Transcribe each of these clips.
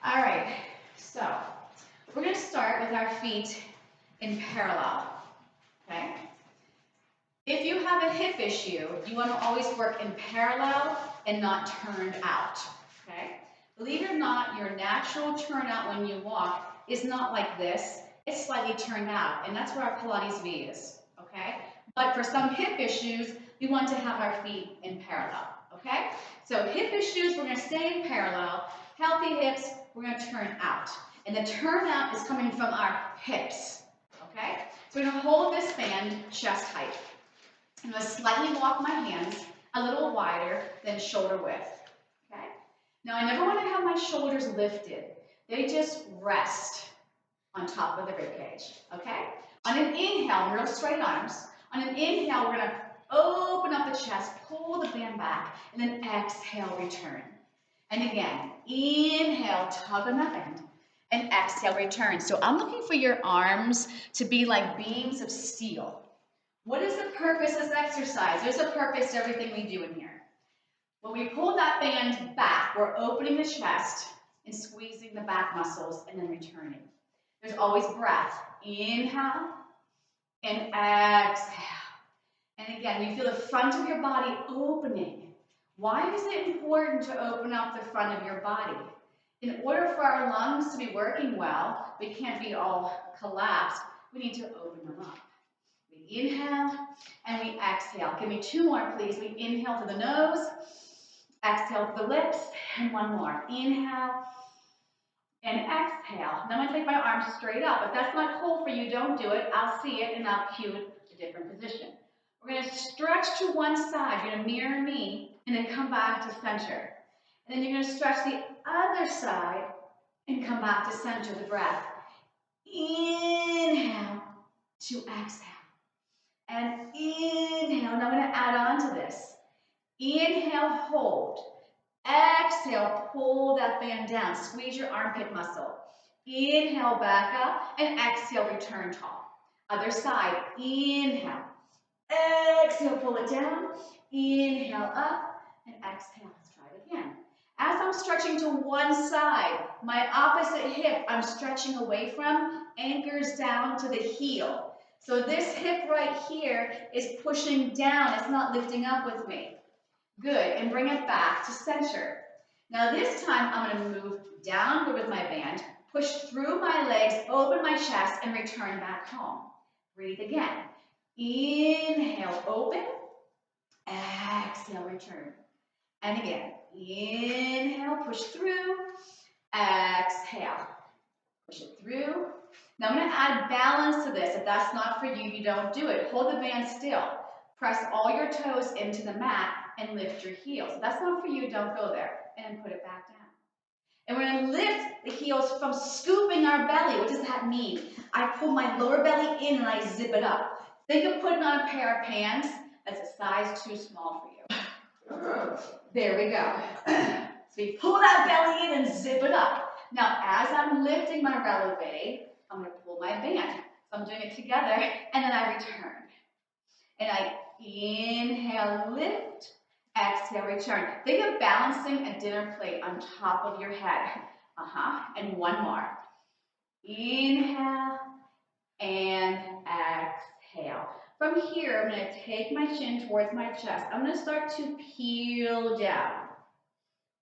All right, so we're going to start with our feet in parallel, okay? If you have a hip issue, you want to always work in parallel and not turned out, okay? Believe it or not, your natural turnout when you walk is not like this. It's slightly turned out, and that's where our Pilates V is, okay? But for some hip issues, we want to have our feet in parallel, okay? So hip issues, we're going to stay in parallel. Healthy hips, we're going to turn out. And the turn out is coming from our hips, okay? So we're going to hold this band chest height. I'm going to slightly walk my hands a little wider than shoulder width, okay? Now, I never want to have my shoulders lifted. They just rest on top of the rib cage, okay? On an inhale, real straight arms. On an inhale, we're going to open up the chest, pull the band back, and then exhale, return. And again, inhale, tug on that band, and exhale, return. So I'm looking for your arms to be like beams of steel. What is the purpose of this exercise? There's a purpose to everything we do in here. When we pull that band back, we're opening the chest and squeezing the back muscles and then returning. There's always breath. Inhale and exhale. And again, you feel the front of your body opening. Why is it important to open up the front of your body? In order for our lungs to be working well, we can't be all collapsed. We need to open them up. We inhale and we exhale. Give me two more, please. We inhale through the nose, exhale through the lips, and one more. Inhale and exhale. Now I'm going to take my arms straight up. If that's not cool for you, don't do it. I'll see it and I'll cue a different position. We're going to stretch to one side. You're going to mirror me and then come back to center. And then you're going to stretch the other side and come back to center the breath. Inhale to exhale. And inhale. Now I'm going to add on to this. Inhale, hold. Exhale, pull that band down. Squeeze your armpit muscle. Inhale, back up. And exhale, return tall. Other side. Inhale. Exhale, pull it down. Inhale, up. And exhale. Let's try it again. As I'm stretching to one side, my opposite hip I'm stretching away from anchors down to the heel. So this hip right here is pushing down. It's not lifting up with me. Good. And bring it back to center. Now this time I'm going to move downward with my band, push through my legs, open my chest, and return back home. Breathe again. Inhale, open. Exhale, return. And again. Inhale, push through. Exhale. Push it through. Now I'm going to add balance to this. If that's not for you, you don't do it. Hold the band still. Press all your toes into the mat and lift your heels. If that's not for you, don't go there. And put it back down. And we're going to lift the heels from scooping our belly. What does that mean? I pull my lower belly in and I zip it up. Think of putting on a pair of pants that's a size too small for you. There we go. So we pull that belly in and zip it up. Now, as I'm lifting my releve, I'm going to pull my band. So I'm doing it together, and then I return. And I inhale, lift, exhale, return. Think of balancing a dinner plate on top of your head. And one more. Inhale and exhale. From here, I'm going to take my chin towards my chest. I'm going to start to peel down.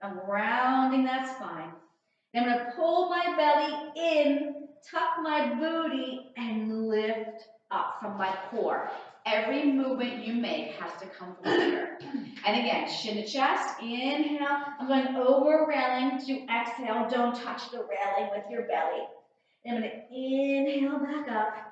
I'm rounding that spine. And I'm going to pull my belly in, tuck my booty, and lift up from my core. Every movement you make has to come from here. And again, chin to chest, inhale. I'm going over railing to exhale. Don't touch the railing with your belly. And I'm going to inhale back up.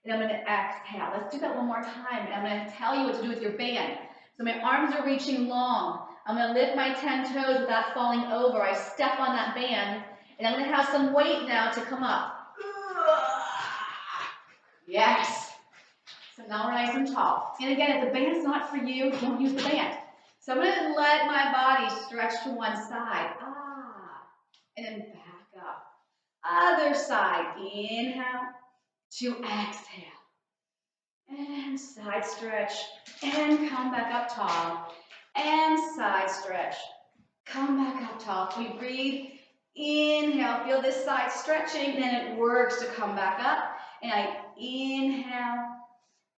And I'm going to exhale. Let's do that one more time. And I'm going to tell you what to do with your band. So my arms are reaching long. I'm going to lift my 10 toes without falling over. I step on that band. And I'm going to have some weight now to come up. Yes. So now we're nice and tall. And again, if the band's not for you, don't use the band. So I'm going to let my body stretch to one side. And then back up. Other side. Inhale to exhale. And side stretch. And come back up tall. And side stretch. Come back up tall. We breathe inhale, feel this side stretching, then it works to come back up, and I inhale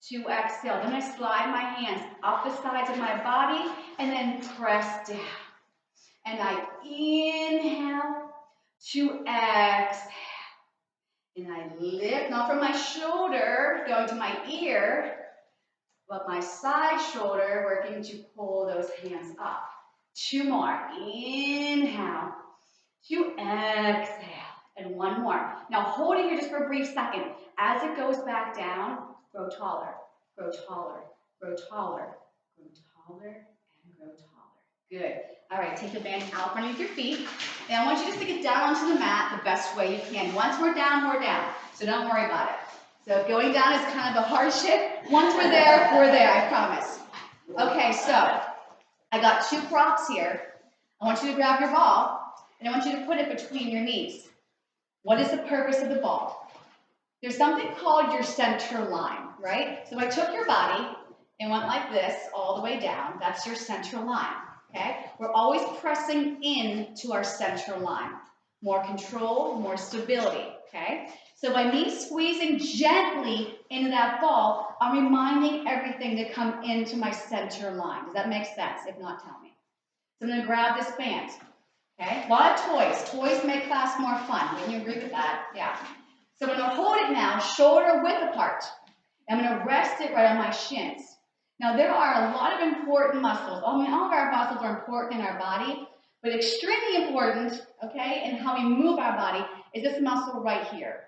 to exhale. Then I slide my hands up the sides of my body, and then press down. And I inhale to exhale. And I lift, not from my shoulder, going to my ear, but my side shoulder, working to pull those hands up. 2 more. Inhale to exhale. And 1 more. Now hold it here just for a brief second. As it goes back down, grow taller, grow taller, grow taller, grow taller, and grow taller. Good. All right, take the band out from underneath your feet. And I want you to stick it down onto the mat the best way you can. Once we're down, we're down. So don't worry about it. So going down is kind of a hardship. Once we're there, I promise. Okay, so I got 2 props here. I want you to grab your ball, and I want you to put it between your knees. What is the purpose of the ball? There's something called your center line, right? So I took your body and went like this all the way down. That's your center line, okay? We're always pressing in to our center line. More control, more stability, okay? So by me squeezing gently into that ball, I'm reminding everything to come into my center line. Does that make sense? If not, tell me. So I'm going to grab this band, okay? A lot of toys. Toys make class more fun. Wouldn't you agree with that? Yeah. So I'm going to hold it now, shoulder width apart. I'm going to rest it right on my shins. Now, there are a lot of important muscles. I mean, all of our muscles are important in our body, but extremely important, okay, in how we move our body is this muscle right here.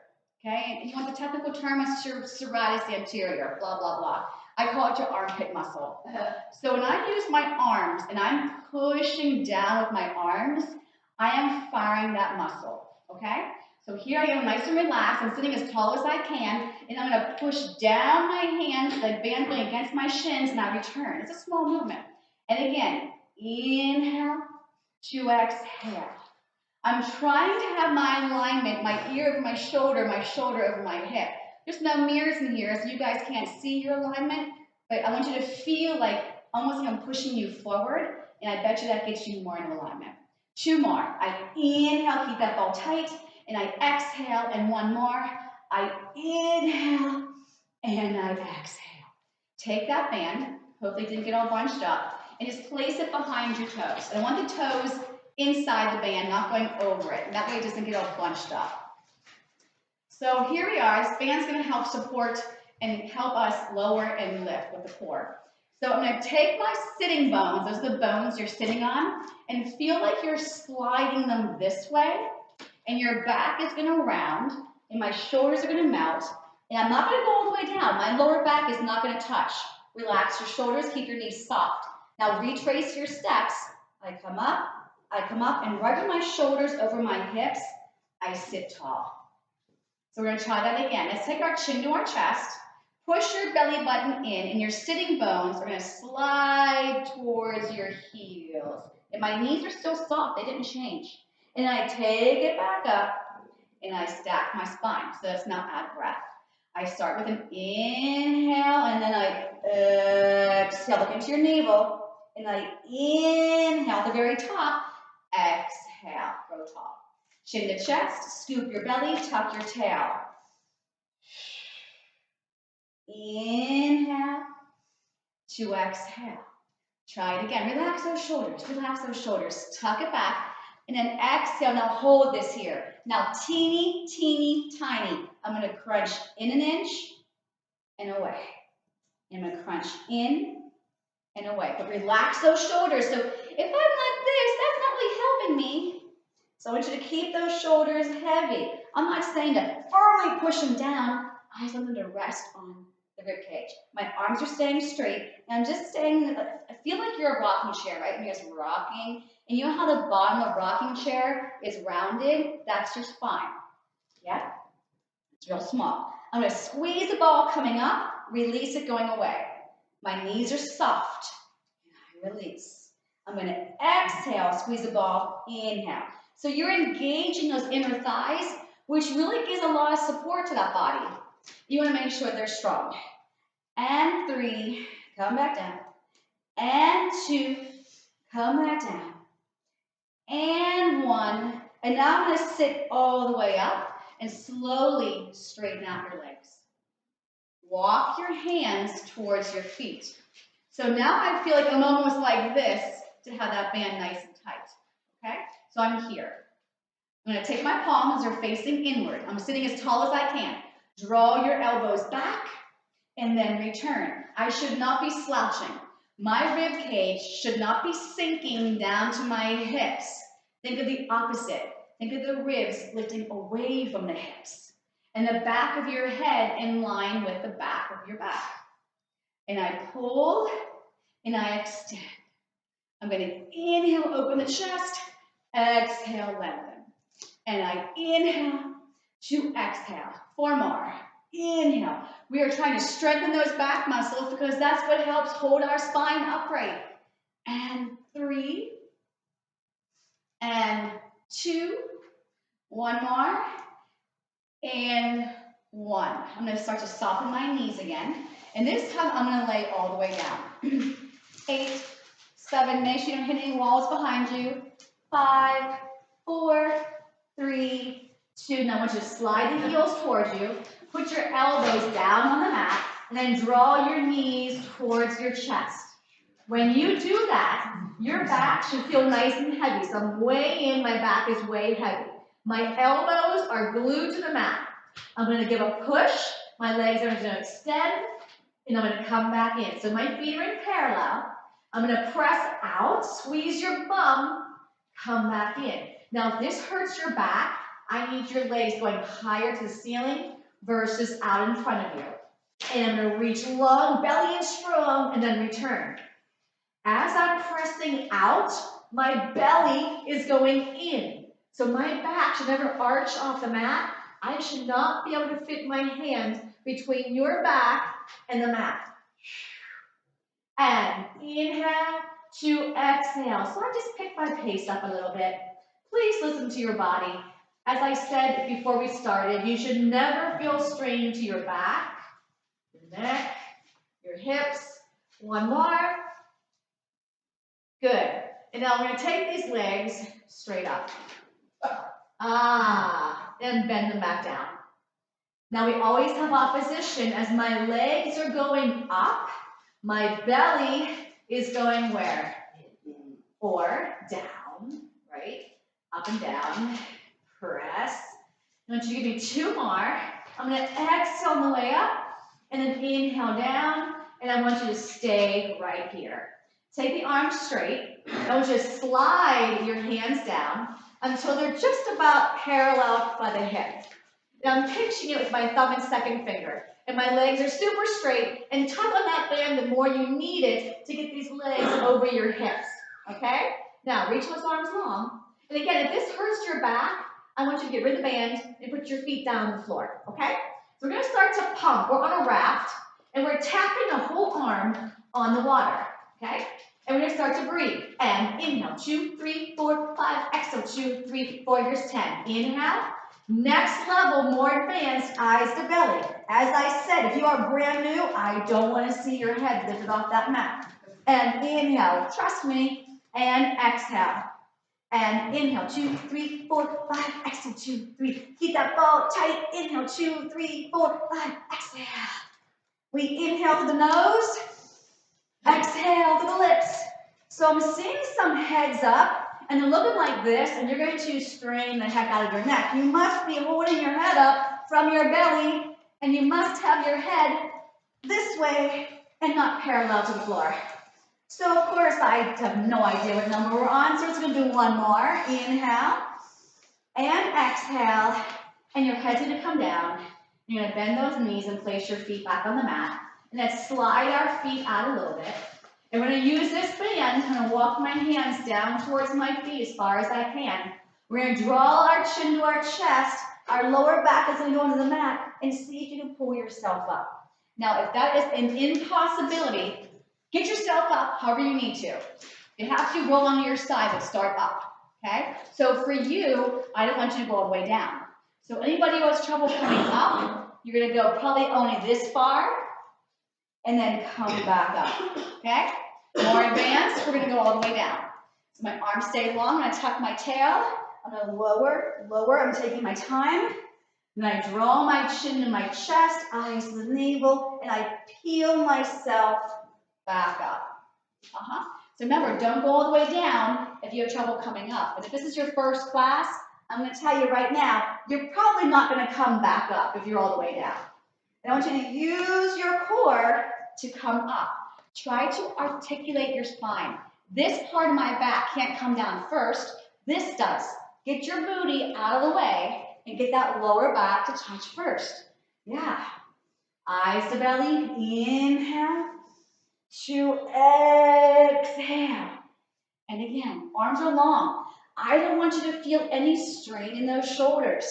Okay, and you want the technical term is serratus anterior, blah, blah, blah. I call it your armpit muscle. So when I use my arms and I'm pushing down with my arms, I am firing that muscle, okay? So here I am nice and relaxed. I'm sitting as tall as I can, and I'm gonna push down my hands, the band going against my shins, and I return. It's a small movement. And again, inhale to exhale. I'm trying to have my alignment, my ear over my shoulder over my hip. There's no mirrors in here, so you guys can't see your alignment, but I want you to feel like almost like I'm pushing you forward, and I bet you that gets you more in alignment. 2 more. I inhale, keep that ball tight, and I exhale, and 1 more. I inhale, and I exhale. Take that band, hopefully it didn't get all bunched up, and just place it behind your toes. And I want the toes inside the band, not going over it. And that way it doesn't get all bunched up. So here we are. This band's going to help support and help us lower and lift with the core. So I'm going to take my sitting bones, those are the bones you're sitting on, and feel like you're sliding them this way, and your back is going to round, and my shoulders are going to melt, and I'm not going to go all the way down. My lower back is not going to touch. Relax your shoulders, keep your knees soft. Now retrace your steps. I come up, and right with my shoulders over my hips, I sit tall. So we're going to try that again. Let's take our chin to our chest. Push your belly button in, and your sitting bones are going to slide towards your heels. And my knees are still soft. They didn't change. And I take it back up, and I stack my spine. So let's now add breath. I start with an inhale, and then I exhale. Look into your navel. And I inhale at the very top. Exhale, grow tall. Chin to chest, scoop your belly, tuck your tail. Inhale to exhale. Try it again. Relax those shoulders, tuck it back, and then exhale. Now hold this here. Now teeny, teeny, tiny. I'm going to crunch in an inch and away. I'm going to crunch in and away. But relax those shoulders. So if I'm like this, that's not really helping me. So I want you to keep those shoulders heavy. I'm not saying to firmly push them down. I just want them to rest on the rib cage. My arms are staying straight. And I'm just staying, I feel like you're a rocking chair, right? And you're just rocking. And you know how the bottom of a rocking chair is rounded? That's your spine. Yeah? It's real small. I'm going to squeeze the ball coming up, release it going away. My knees are soft. And I release. I'm going to exhale, squeeze the ball, inhale. So you're engaging those inner thighs, which really gives a lot of support to that body. You want to make sure they're strong. And 3, come back down. And 2, come back down. And 1, And now I'm gonna sit all the way up and slowly straighten out your legs. Walk your hands towards your feet. So now I feel like I'm almost like this to have that band nice and tight, okay? So I'm here. I'm gonna take my palms, they're facing inward. I'm sitting as tall as I can. Draw your elbows back and then return. I should not be slouching. My rib cage should not be sinking down to my hips. Think of the opposite. Think of the ribs lifting away from the hips and the back of your head in line with the back of your back. And I pull and I extend. I'm going to inhale, open the chest, exhale, lengthen. And I inhale to exhale. 4 more. Inhale. We are trying to strengthen those back muscles because that's what helps hold our spine upright. And 3, and 2, 1 more, and 1. I'm going to start to soften my knees again. And this time I'm going to lay all the way down. 8, 7, make sure you don't hit any walls behind you. 5, 4, 3, 2. Now I want you to slide the heels towards you. Put your elbows down on the mat, and then draw your knees towards your chest. When you do that, your back should feel nice and heavy. So I'm way in, my back is way heavy. My elbows are glued to the mat. I'm going to give a push. My legs are going to extend, and I'm going to come back in. So my feet are in parallel. I'm going to press out, squeeze your bum, come back in. Now, if this hurts your back, I need your legs going higher to the ceiling versus out in front of you. And I'm going to reach long, belly and strong, and then return. As I'm pressing out, my belly is going in. So my back should never arch off the mat. I should not be able to fit my hand between your back and the mat. And inhale to exhale. So I just pick my pace up a little bit. Please listen to your body. As I said before we started, you should never feel strain to your back, your neck, your hips. 1 more. Good. And now we're going to take these legs straight up. And bend them back down. Now we always have opposition. As my legs are going up, my belly is going where? Or down, right? Up and down. Press. I want you to give me 2 more. I'm going to exhale on the way up, and then inhale down, and I want you to stay right here. Take the arms straight. I want you to slide your hands down until they're just about parallel by the hip. Now I'm pinching it with my thumb and second finger, and my legs are super straight, and tug on that band the more you need it to get these legs over your hips, okay? Now reach those arms long, and again, if this hurts your back, I want you to get rid of the band and put your feet down on the floor, okay? So we're going to start to pump. We're on a raft, and we're tapping the whole arm on the water, okay? And we're going to start to breathe. And inhale, 2, 3, 4, 5. Exhale, 2, 3, 4. Here's 10. Inhale. Next level, more advanced, eyes to belly. As I said, if you are brand new, I don't want to see your head lifted off that mat. And inhale, trust me, and exhale. And inhale, 2, 3, 4, 5. Exhale, 2, 3. Keep that ball tight. Inhale, 2, 3, 4, 5. Exhale. We inhale to the nose. Exhale to the lips. So I'm seeing some heads up, and they're looking like this, and you're going to strain the heck out of your neck. You must be holding your head up from your belly, and you must have your head this way and not parallel to the floor. So, of course, I have no idea what number we're on, so it's going to do 1 more. Inhale and exhale, and your head's going to come down. You're going to bend those knees and place your feet back on the mat. And then slide our feet out a little bit. And we're going to use this band. I'm going to walk my hands down towards my feet as far as I can. We're going to draw our chin to our chest. Our lower back is going to go into the mat. And see if you can pull yourself up. Now, if that is an impossibility, get yourself up however you need to. You have to roll onto your side, but start up. Okay? So for you, I don't want you to go all the way down. So anybody who has trouble coming up, you're going to go probably only this far. And then come back up, okay? More advanced, we're gonna go all the way down. So my arms stay long, I'm gonna tuck my tail, I'm gonna lower, I'm taking my time. And I draw my chin to my chest, eyes to the navel, and I peel myself back up. So remember, don't go all the way down if you have trouble coming up. But if this is your first class, I'm going to tell you right now, you're probably not going to come back up if you're all the way down. And I want you to use your core to come up. Try to articulate your spine. This part of my back can't come down first. This does. Get your booty out of the way and get that lower back to touch first. Yeah. Eyes to belly. Inhale. To exhale. And again, arms are long. I don't want you to feel any strain in those shoulders.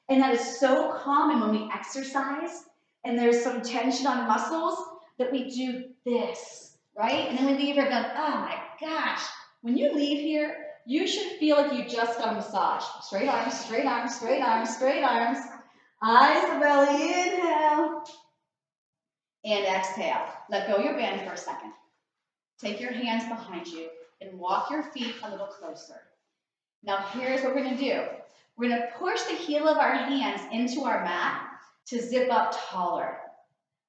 And that is so common when we exercise and there's some tension on muscles that we do this, right? And then we leave here going, oh my gosh. When you leave here, you should feel like you just got a massage. Straight arms, straight arms, straight arms, straight arms. Eyes to belly, inhale. And exhale. Let go of your band for a second. Take your hands behind you and walk your feet a little closer. Now here's what we're going to do. We're going to push the heel of our hands into our mat to zip up taller.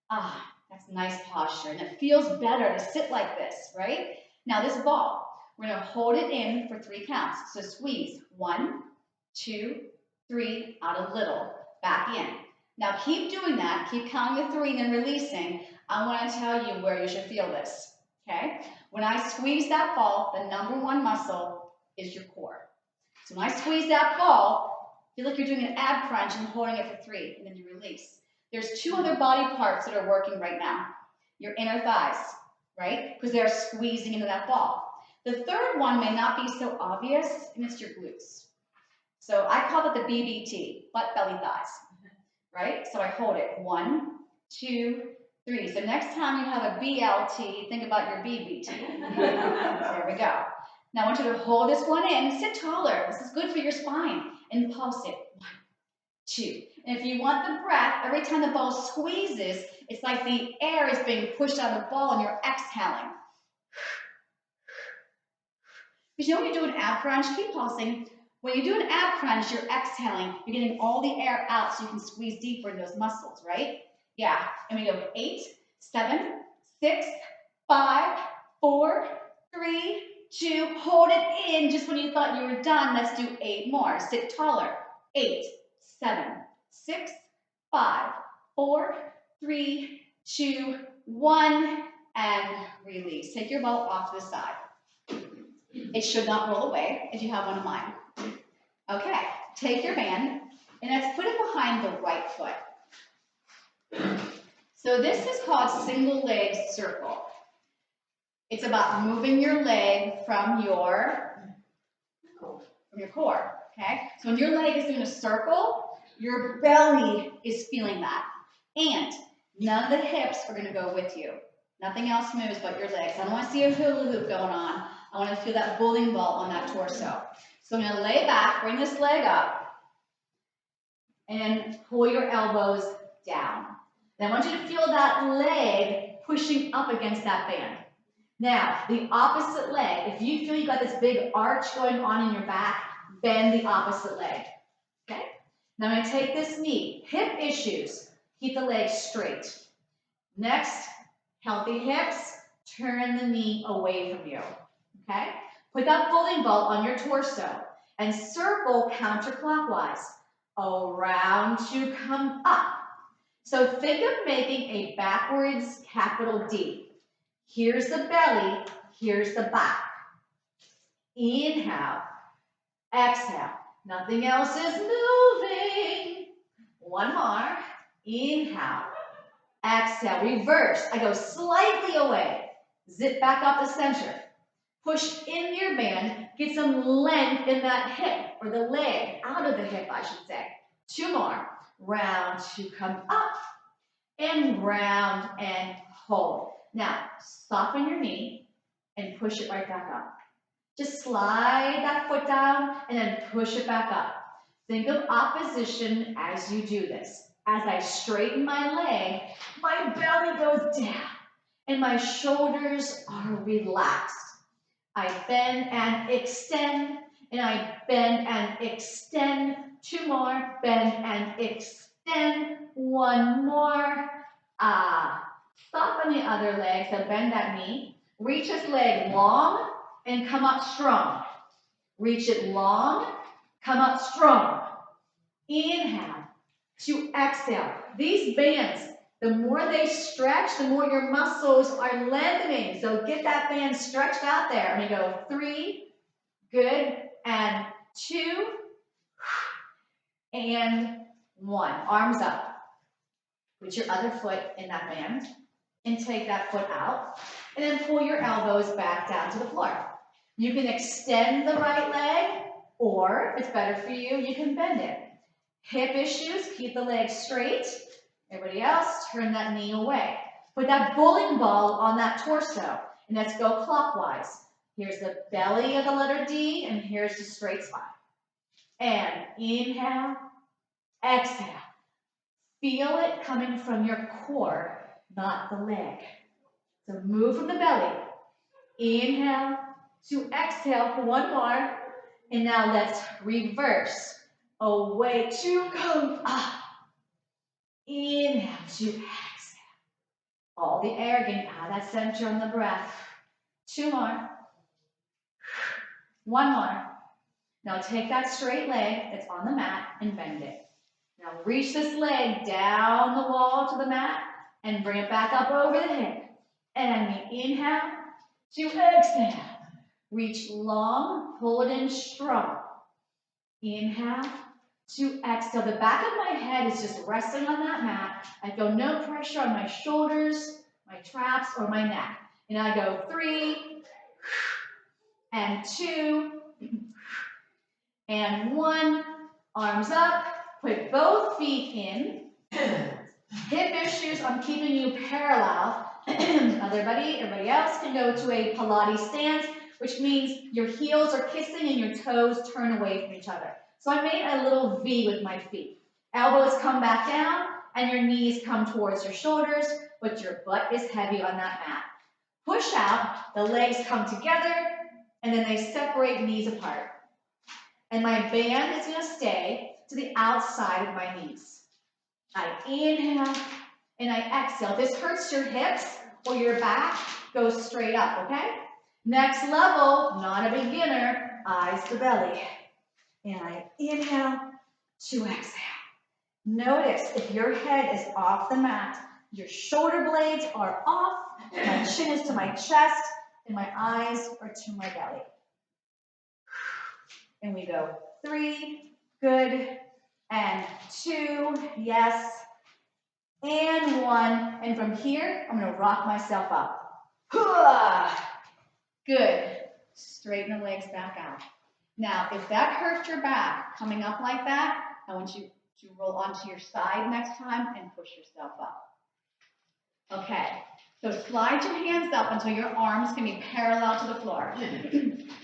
That's nice posture. And it feels better to sit like this, right? Now this ball, we're going to hold it in for 3 counts. So squeeze. 1, 2, 3, out a little. Back in. Now keep doing that. Keep counting to 3 and then releasing. I want to tell you where you should feel this. Okay? When I squeeze that ball, the number 1 muscle is your core. So when I squeeze that ball, feel like you're doing an ab crunch and holding it for 3, and then you release. There's 2 other body parts that are working right now. Your inner thighs, right? Because they're squeezing into that ball. The third one may not be so obvious, and it's your glutes. So I call it the BBT, butt, belly, thighs, right? So I hold it. 1, 2, 3. So next time you have a BLT, think about your BBT. There we go. Now I want you to hold this one in, sit taller. This is good for your spine. And pulse it. 1, 2. And if you want the breath, every time the ball squeezes, it's like the air is being pushed out of the ball and you're exhaling. Because you know when you do an ab crunch, keep pulsing. When you do an ab crunch, you're exhaling. You're getting all the air out so you can squeeze deeper in those muscles, right? Yeah. And we go 8, 7, 6, 5, 4, 3, 2. Hold it in just when you thought you were done. Let's do 8 more. Sit taller. 8, 7, 6, 5, 4, 3, 2, 1, and release. Take your ball off to the side. It should not roll away if you have one of mine. Okay, take your band and let's put it behind the right foot. So this is called single leg circle. It's about moving your leg from your core, okay? So when your leg is doing a circle, your belly is feeling that. And none of the hips are gonna go with you. Nothing else moves but your legs. I don't wanna see a hula hoop going on. I wanna feel that bowling ball on that torso. So I'm gonna lay back, bring this leg up, and pull your elbows down. And I want you to feel that leg pushing up against that band. Now, the opposite leg, if you feel you got this big arch going on in your back, bend the opposite leg, okay? Now I'm gonna take this knee, hip issues, keep the leg straight. Next, healthy hips, turn the knee away from you, okay? Put that bowling ball on your torso and circle counterclockwise, around to come up. So think of making a backwards capital D. Here's the belly, here's the back. Inhale, exhale. Nothing else is moving. One more. Inhale, exhale, reverse. I go slightly away. Zip back up the center. Push in your band, get some length in that hip, or the leg, out of the hip, I should say. 2 more. Round to come up, and round and hold. Now, soften your knee and push it right back up. Just slide that foot down and then push it back up. Think of opposition as you do this. As I straighten my leg, my belly goes down and my shoulders are relaxed. I bend and extend, and I bend and extend. 2 more, bend and extend. 1 more. Stop on the other leg, so bend that knee. Reach this leg long and come up strong. Reach it long, come up strong. Inhale to exhale. These bands, the more they stretch, the more your muscles are lengthening. So get that band stretched out there. I'm gonna go 3, good, and 2, and 1. Arms up. Put your other foot in that band and take that foot out. And then pull your elbows back down to the floor. You can extend the right leg, or if it's better for you, you can bend it. Hip issues, keep the leg straight. Everybody else, turn that knee away. Put that bowling ball on that torso, and let's go clockwise. Here's the belly of the letter D, and here's the straight spine. And inhale, exhale. Feel it coming from your core, not the leg. So move from the belly. Inhale to exhale for 1 more. And now let's reverse. Away to come up. Inhale to exhale. All the air getting out of that center on the breath. 2 more. 1 more. Now take that straight leg that's on the mat and bend it. Now reach this leg down the wall to the mat and bring it back up over the hip. And we inhale to exhale. Reach long, pull it in strong. Inhale to exhale. The back of my head is just resting on that mat. I feel no pressure on my shoulders, my traps, or my neck. And I go 3, and 2, and 1. Arms up. Put both feet in. Hip issues, I'm keeping you parallel. Everybody else can go to a Pilates stance, which means your heels are kissing and your toes turn away from each other. So I made a little V with my feet. Elbows come back down and your knees come towards your shoulders, but your butt is heavy on that mat. Push out, the legs come together, and then they separate knees apart. And my band is going to stay to the outside of my knees. I inhale and I exhale. If this hurts your hips or your back, go straight up, okay? Next level, not a beginner, eyes to belly. And I inhale to exhale. Notice if your head is off the mat, your shoulder blades are off, my chin is to my chest, and my eyes are to my belly. And we go 3, good, and 2, yes, and 1. And from here, I'm going to rock myself up. Good. Straighten the legs back out. Now, if that hurts your back, coming up like that, I want you to roll onto your side next time and push yourself up. Okay, so slide your hands up until your arms can be parallel to the floor.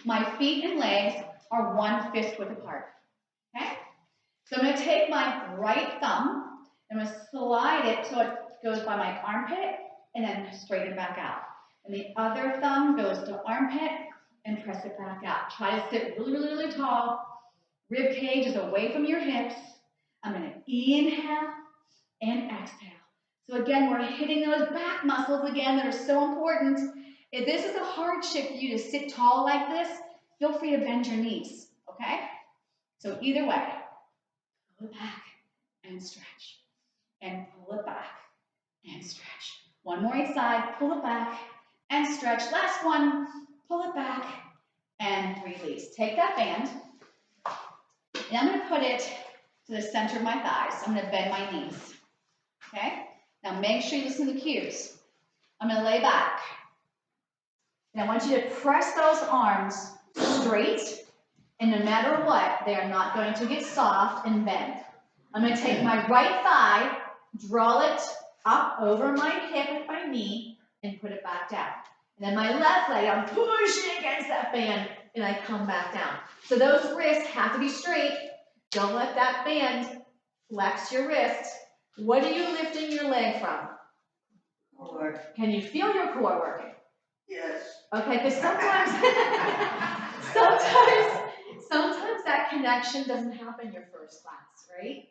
My feet and legs are 1 fist width apart. Okay? So I'm going to take my right thumb, and I'm going to slide it so it goes by my armpit and then straighten it back out. And the other thumb goes to armpit and press it back out. Try to sit really, really, really tall. Rib cage is away from your hips. I'm going to inhale and exhale. So again, we're hitting those back muscles again that are so important. If this is a hardship for you to sit tall like this, feel free to bend your knees, okay? So either way, pull it back and stretch. And pull it back and stretch. 1 more each side, pull it back and stretch. Last one, pull it back and release. Take that band, and I'm going to put it to the center of my thighs. I'm going to bend my knees, okay? Now make sure you listen to the cues. I'm going to lay back. And I want you to press those arms straight, and no matter what, they are not going to get soft and bend. I'm going to take my right thigh, draw it up over my hip with my knee, and put it back down. And then my left leg, I'm pushing against that band, and I come back down. So those wrists have to be straight. Don't let that band flex your wrist. What are you lifting your leg from? Core. Can you feel your core sometimes that connection doesn't happen in your first class, right?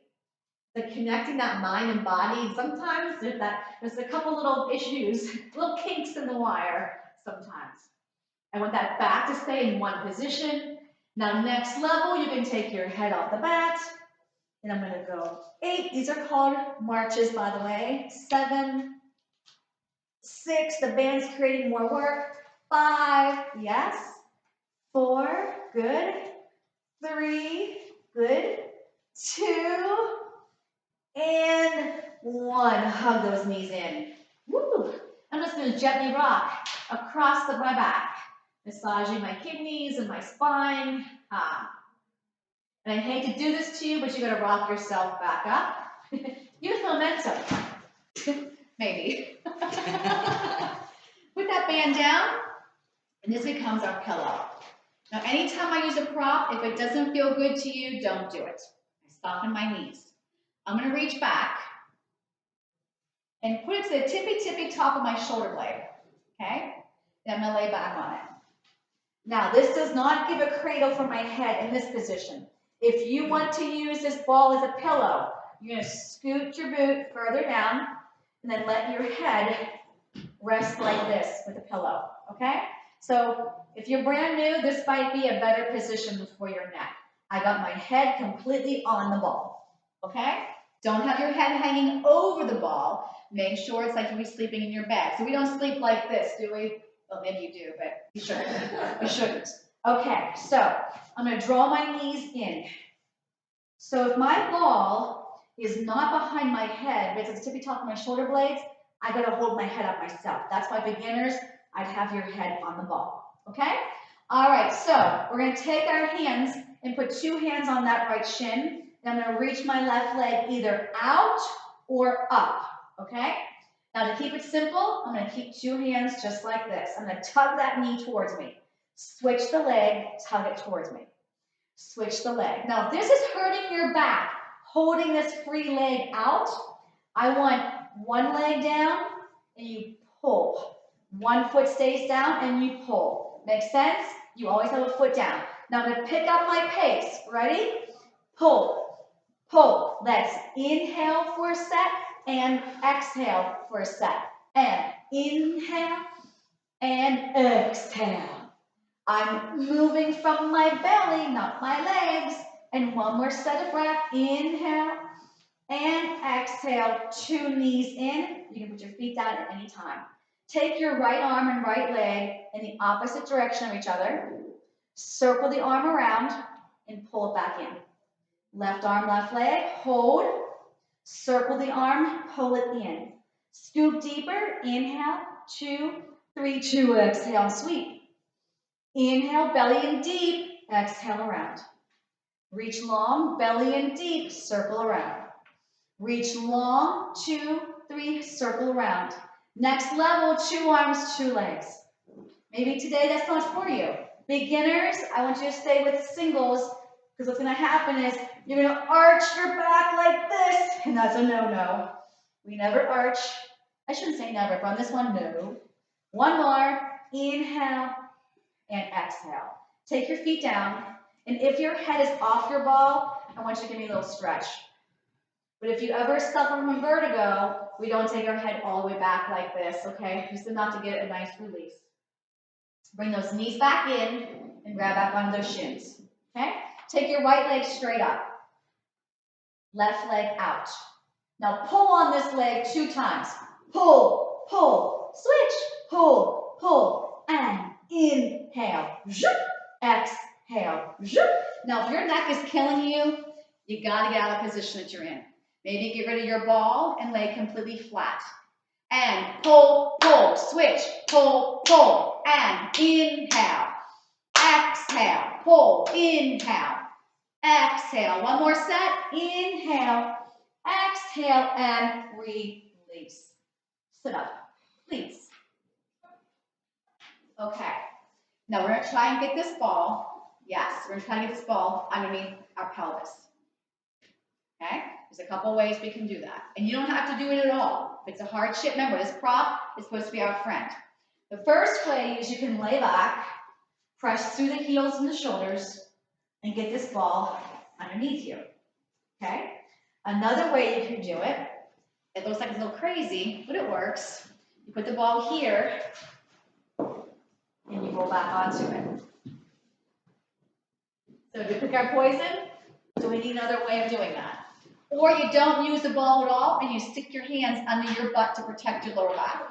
The connecting that mind and body, sometimes there's a couple little issues, little kinks in the wire sometimes. I want that back to stay in one position. Now next level, you can take your head off the mat. And I'm gonna go 8, these are called marches by the way. 7, 6, the band's creating more work. 5, yes. 4, good. 3, good. 2, and 1. Hug those knees in. Woo! I'm just gonna gently rock across my back, massaging my kidneys and my spine. And I hate to do this to you, but you gotta rock yourself back up. Use momentum. Maybe. Put that band down, and this becomes our pillow. Now, anytime I use a prop, if it doesn't feel good to you, don't do it. I soften my knees. I'm gonna reach back and put it to the tippy top of my shoulder blade, okay? And I'm gonna lay back on it. Now, this does not give a cradle for my head in this position. If you want to use this ball as a pillow, you're gonna scoot your boot further down and then let your head rest like this with a pillow, okay? So if you're brand new, this might be a better position for your neck. I got my head completely on the ball, okay? Don't have your head hanging over the ball. Make sure it's like you'd be sleeping in your bed. So we don't sleep like this, do we? Well, maybe you do, but you shouldn't. You shouldn't. Okay, so I'm gonna draw my knees in. So if my ball is not behind my head, but it's at the tippy top of my shoulder blades, I gotta hold my head up myself. That's why beginners, I'd have your head on the ball, okay? All right, so we're gonna take our hands and put 2 hands on that right shin, and I'm gonna reach my left leg either out or up, okay? Now to keep it simple, I'm gonna keep 2 hands just like this. I'm gonna tug that knee towards me. Switch the leg, tug it towards me. Switch the leg. Now if this is hurting your back, holding this free leg out, I want 1 leg down and you pull. 1 foot stays down and you pull. Make sense? You always have a foot down. Now I'm gonna pick up my pace. Ready? Pull, pull. Let's inhale for a set and exhale for a set. And inhale and exhale. I'm moving from my belly, not my legs. And 1 more set of breath. Inhale and exhale. 2 knees in. You can put your feet down at any time. Take your right arm and right leg in the opposite direction of each other. Circle the arm around and pull it back in. Left arm, left leg, hold. Circle the arm, pull it in. Scoop deeper, inhale, 2, 3, 2, exhale, sweep. Inhale, belly in deep, exhale around. Reach long, belly in deep, circle around. Reach long, 2, 3, circle around. Next level, 2 arms, 2 legs. Maybe today that's not for you. Beginners, I want you to stay with singles, because what's gonna happen is you're gonna arch your back like this, and that's a no-no. We never arch. I shouldn't say never, but on this one, no. 1 more, inhale and exhale. Take your feet down, and if your head is off your ball, I want you to give me a little stretch. But if you ever suffer from vertigo, we don't take our head all the way back like this, okay? Just enough to get a nice release. Bring those knees back in and grab back onto those shins, okay? Take your right leg straight up. Left leg out. Now pull on this leg 2 times. Pull, pull, switch, pull, pull, and inhale, zhoop, exhale, zhoop. Now if your neck is killing you, you gotta get out of the position that you're in. Maybe get rid of your ball and lay completely flat. And pull, pull, switch, pull, pull, and inhale, exhale, pull, inhale, exhale. 1 more set, inhale, exhale, and release. Sit up, please. Okay, now we're gonna try and get this ball, yes, we're gonna try and get this ball underneath our pelvis. Okay, there's a couple ways we can do that. And you don't have to do it at all. If it's a hardship, remember, this prop is supposed to be our friend. The first way is you can lay back, press through the heels and the shoulders, and get this ball underneath you, okay? Another way you can do it, it looks like it's a little crazy, but it works. You put the ball here, and you roll back onto it. So do we pick our poison? Do we need another way of doing that? Or you don't use the ball at all, and you stick your hands under your butt to protect your lower back.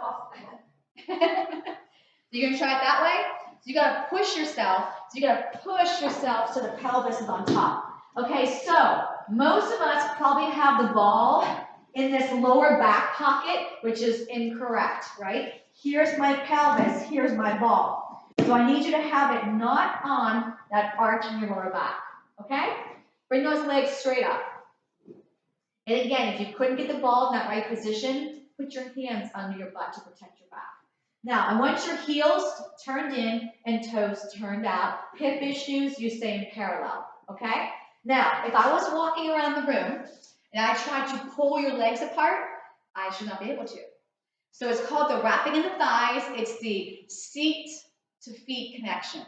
You're gonna try it that way? So you gotta push yourself. So you gotta push yourself so the pelvis is on top. Okay, so most of us probably have the ball in this lower back pocket, which is incorrect, right? Here's my pelvis, here's my ball. So I need you to have it not on that arch in your lower back, okay? Bring those legs straight up. And again, if you couldn't get the ball in that right position, put your hands under your butt to protect your back. Now, I want your heels turned in and toes turned out. Hip issues, you stay in parallel, okay? Now, if I was walking around the room and I tried to pull your legs apart, I should not be able to. So it's called the wrapping in the thighs. It's the seat to feet connection.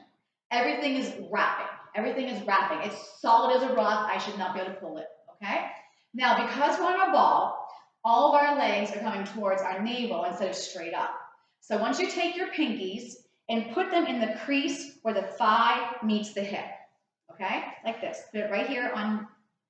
Everything is wrapping. Everything is wrapping. It's solid as a rock. I should not be able to pull it, okay? Now, because we're on our ball, all of our legs are coming towards our navel instead of straight up. So once you take your pinkies and put them in the crease where the thigh meets the hip, okay? Like this. Put it right here on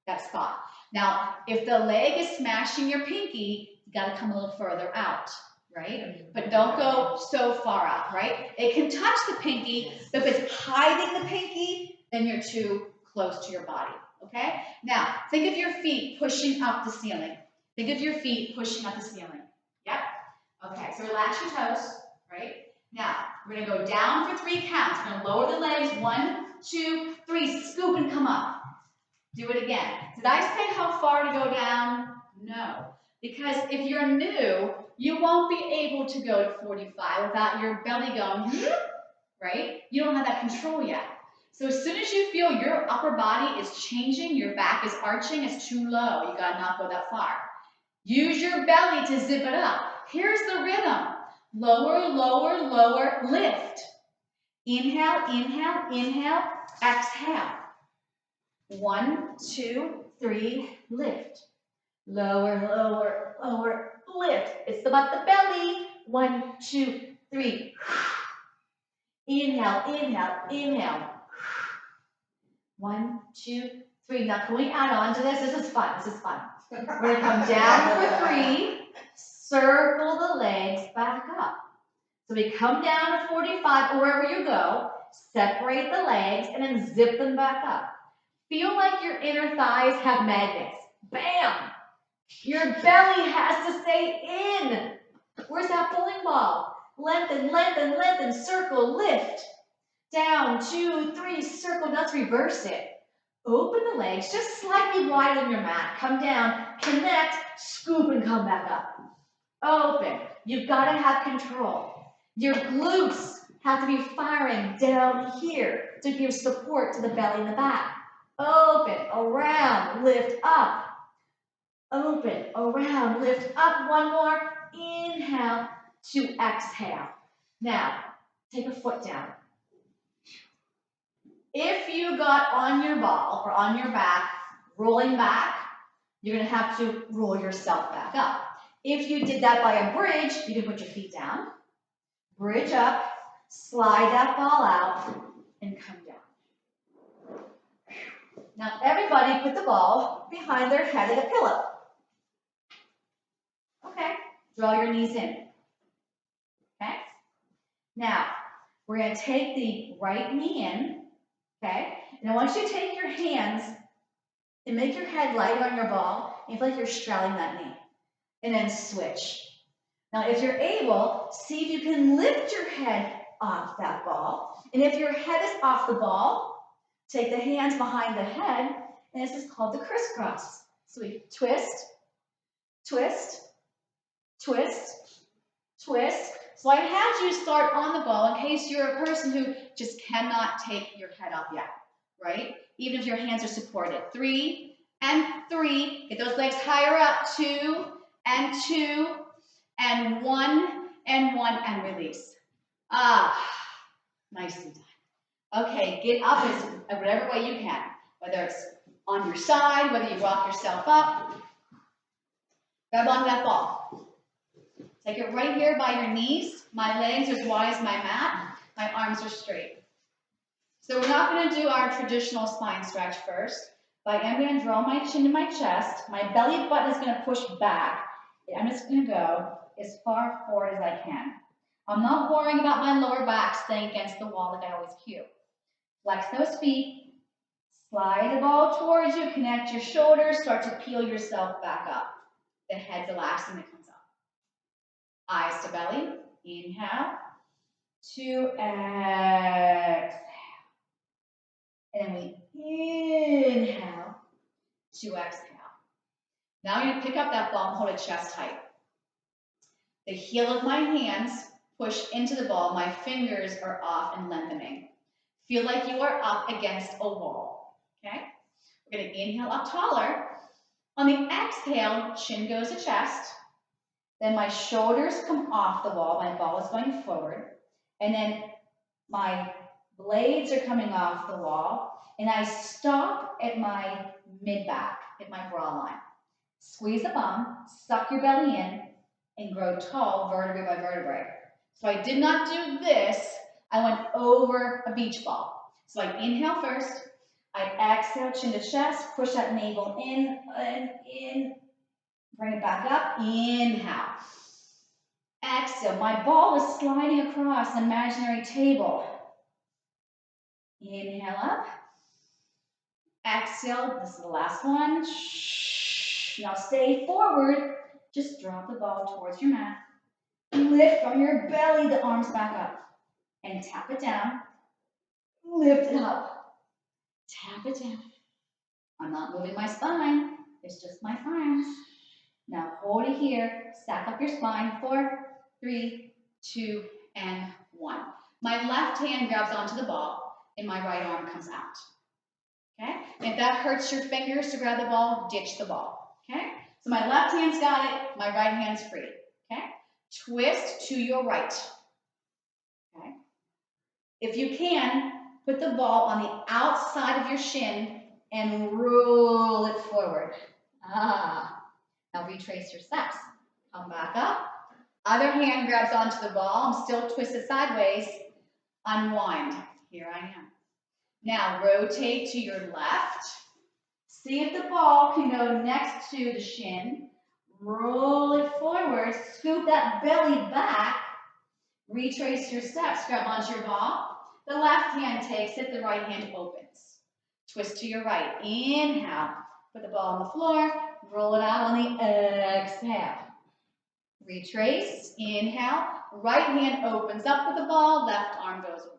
that spot. Now, if the leg is smashing your pinky, you gotta come a little further out, right? But don't go so far out, right? It can touch the pinky, but if it's hiding the pinky, then you're too close to your body, okay? Now, think of your feet pushing up the ceiling. Think of your feet pushing up the ceiling. Yep. Okay, so relax your toes, right? Now, we're gonna go down for 3 counts. We're gonna lower the legs, 1, 2, 3, scoop and come up. Do it again. Did I say how far to go down? No. Because if you're new, you won't be able to go to 45 without your belly going, right? You don't have that control yet. So as soon as you feel your upper body is changing, your back is arching, it's too low. You gotta not go that far. Use your belly to zip it up. Here's the rhythm. Lower, lower, lower, lift. Inhale, inhale, inhale, exhale. 1, 2, 3, lift. Lower, lower, lower, lift. It's about the belly. 1, 2, 3. Inhale, inhale, inhale. 1, 2, 3. Now can we add on to this? This is fun. This is fun. We're going to come down for 3. Circle the legs back up. So we come down to 45 or wherever you go. Separate the legs and then zip them back up. Feel like your inner thighs have magnets. Bam! Your belly has to stay in. Where's that bowling ball? Lengthen, lengthen, lengthen, circle, lift. Down, 2, 3, circle. Now let's reverse it. Open the legs, just slightly wider than your mat. Come down, connect, scoop, and come back up. Open. You've got to have control. Your glutes have to be firing down here to give support to the belly and the back. Open, around, lift up. Open, around, lift up. One more. Inhale to exhale. Now, take a foot down. If you got on your ball or on your back, rolling back, you're going to have to roll yourself back up. If you did that by a bridge, you can put your feet down, bridge up, slide that ball out, and come down. Now, everybody put the ball behind their head like a pillow. Okay, draw your knees in. Okay? Now, we're going to take the right knee in. Okay? And I want you to take your hands and make your head lighter on your ball and feel like you're straddling that knee. And then switch. Now, if you're able, see if you can lift your head off that ball. And if your head is off the ball, take the hands behind the head, and this is called the crisscross. So we twist, twist, twist, twist. So I had you start on the ball in case you're a person who just cannot take your head up yet, right? Even if your hands are supported. 3 and 3. Get those legs higher up. 2 and 2 and 1 and 1 and release. Ah, nicely done. Okay, get up as whatever way you can, whether it's on your side, whether you rock yourself up. Grab onto that ball. Take it right here by your knees. My legs are as wide as my mat. My arms are straight. So we're not going to do our traditional spine stretch first, but I am going to draw my chin to my chest. My belly button is going to push back. I'm just going to go as far forward as I can. I'm not worrying about my lower back staying against the wall like I always cue. Flex those feet. Slide the ball towards you. Connect your shoulders. Start to peel yourself back up. The head's relaxing, it comes up. Eyes to belly. Inhale. To exhale. And then we inhale to exhale. Now I'm going to pick up that ball and hold it chest height. The heel of my hands push into the ball. My fingers are off and lengthening. Feel like you are up against a wall. Okay? We're going to inhale up taller. On the exhale, chin goes to chest. Then my shoulders come off the wall. My ball is going forward. And then my blades are coming off the wall. And I stop at my mid-back, at my bra line. Squeeze the bum, suck your belly in, and grow tall vertebrae by vertebrae. So I did not do this. I went over a beach ball. So I inhale first. I exhale, chin to chest, push that navel in and in. Bring it back up. Inhale. Exhale. My ball is sliding across an imaginary table. Inhale up. Exhale. This is the last one. Now stay forward. Just drop the ball towards your mat. Lift from your belly the arms back up. And tap it down. Lift it up. Tap it down. I'm not moving my spine. It's just my arms. Now hold it here. Stack up your spine. 4, 3, 2, and 1. My left hand grabs onto the ball, and my right arm comes out. Okay? If that hurts your fingers to grab the ball, ditch the ball. Okay? So my left hand's got it. My right hand's free. Okay? Twist to your right. Okay? If you can, put the ball on the outside of your shin and roll it forward. Now retrace your steps. Come back up. Other hand grabs onto the ball. I'm still twisted sideways. Unwind. Here I am. Now rotate to your left. See if the ball can go next to the shin. Roll it forward. Scoop that belly back. Retrace your steps. Grab onto your ball. The left hand takes it. The right hand opens. Twist to your right. Inhale. Put the ball on the floor. Roll it out on the exhale. Retrace. Inhale. Right hand opens up with the ball. Left arm goes away.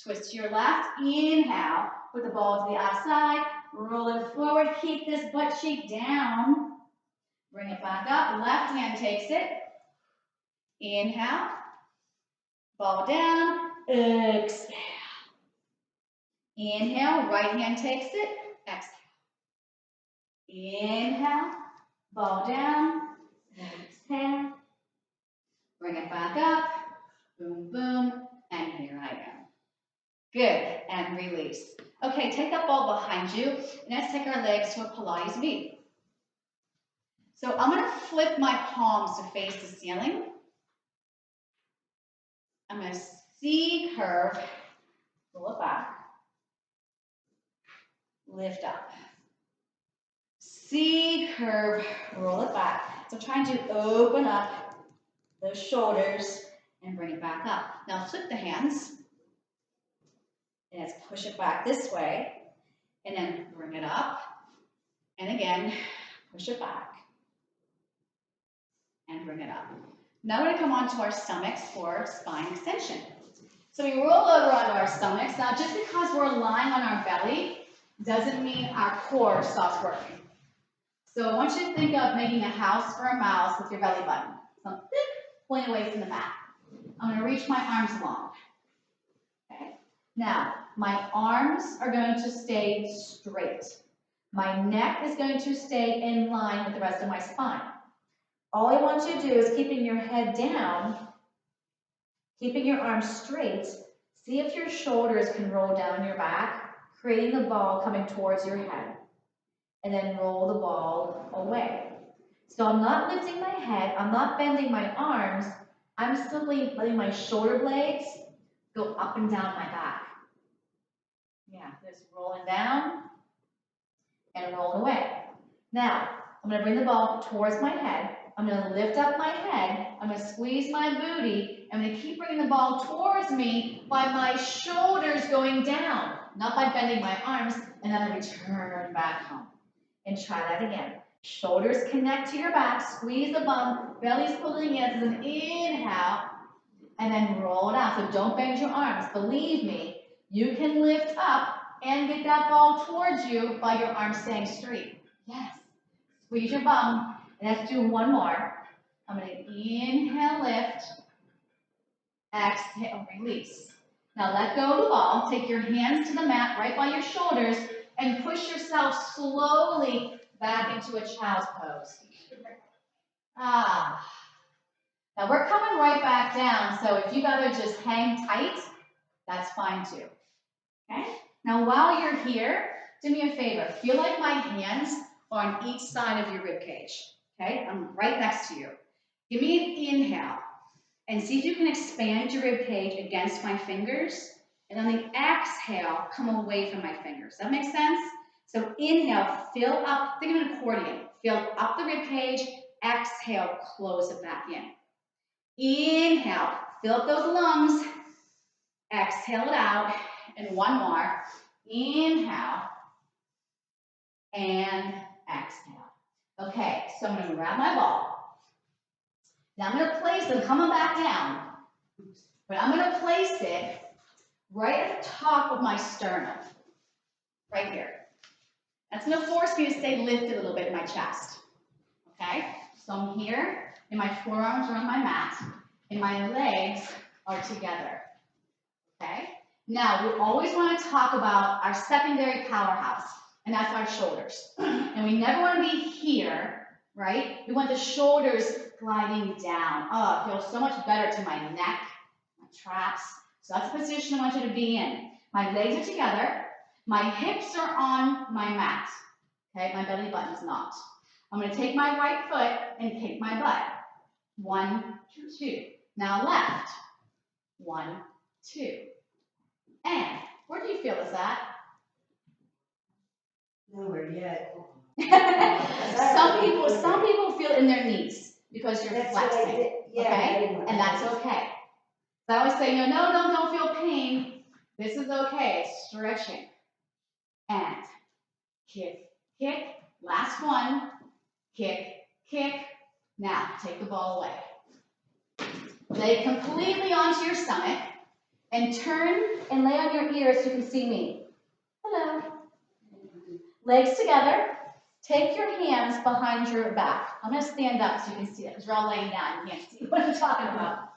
Twist to your left. Inhale. Put the ball to the outside. Roll it forward. Keep this butt cheek down. Bring it back up. Left hand takes it. Inhale. Ball down. Exhale. Inhale. Right hand takes it. Exhale. Inhale. Ball down. Exhale. Bring it back up. Boom, boom. And here I am. Good. And release. Okay, take that ball behind you. And let's take our legs to a Pilates V. So I'm going to flip my palms to face the ceiling. I'm going to C curve. Pull it back. Lift up. C curve. Roll it back. So trying to open up those shoulders and bring it back up. Now flip the hands. And let's push it back this way. And then bring it up. And again, push it back. And bring it up. Now we're going to come onto our stomachs for spine extension. So we roll over onto our stomachs. Now just because we're lying on our belly doesn't mean our core stops working. So I want you to think of making a house for a mouse with your belly button. So pulling away from the mat. I'm going to reach my arms long. Okay. Now, my arms are going to stay straight. My neck is going to stay in line with the rest of my spine. All I want you to do is keeping your head down, keeping your arms straight, See if your shoulders can roll down your back, creating the ball coming towards your head. And then roll the ball away. So I'm not lifting my head, I'm not bending my arms, I'm simply letting my shoulder blades go up and down my back. Yeah, just rolling down and rolling away. Now, I'm gonna bring the ball towards my head, I'm gonna lift up my head, I'm gonna squeeze my booty, I'm gonna keep bringing the ball towards me by my shoulders going down, not by bending my arms, and then I return back home. And try that again. Shoulders connect to your back, squeeze the bum, belly's pulling in, this is an inhale, and then roll it out. So don't bend your arms. Believe me, you can lift up and get that ball towards you by your arms staying straight. Yes. Squeeze your bum, and let's do one more. I'm gonna inhale, lift, exhale, release. Now let go of the ball, take your hands to the mat right by your shoulders, and push yourself slowly back into a child's pose. Ah. Now we're coming right back down, so if you gotta just hang tight, that's fine too. Okay? Now while you're here, do me a favor. Feel like my hands are on each side of your rib cage. Okay? I'm right next to you. Give me an inhale, and see if you can expand your rib cage against my fingers. And on the exhale, come away from my fingers. Does that make sense? So inhale, fill up, think of an accordion. Fill up the rib cage, exhale, close it back in. Inhale, fill up those lungs, exhale it out, and one more. Inhale, and exhale. Okay, so I'm gonna grab my ball. Now I'm gonna place it, coming back down, but I'm gonna place it right at the top of my sternum, right here. That's gonna force me to stay lifted a little bit in my chest, okay? So I'm here, and my forearms are on my mat, and my legs are together, okay? Now, we always wanna talk about our secondary powerhouse, and that's our shoulders. And we never wanna be here, right? We want the shoulders gliding down. Oh, it feels so much better to my neck, my traps. So that's the position I want you to be in. My legs are together. My hips are on my mat. Okay, my belly button's not. I'm going to take my right foot and kick my butt. 1, 2. Now left. 1, 2. And where do you feel this at? Nowhere yet. some people feel in their knees because you're That's what I flexing. did. Yeah, I Okay? didn't want And that. that's okay. So I always say, no, don't feel pain. This is okay. It's stretching. And kick, kick. Last one. Kick, kick. Now, take the ball away. Lay completely onto your stomach and turn and lay on your ear so you can see me. Hello. Legs together. Take your hands behind your back. I'm going to stand up so you can see it because you're all laying down. You can't see what I'm talking about.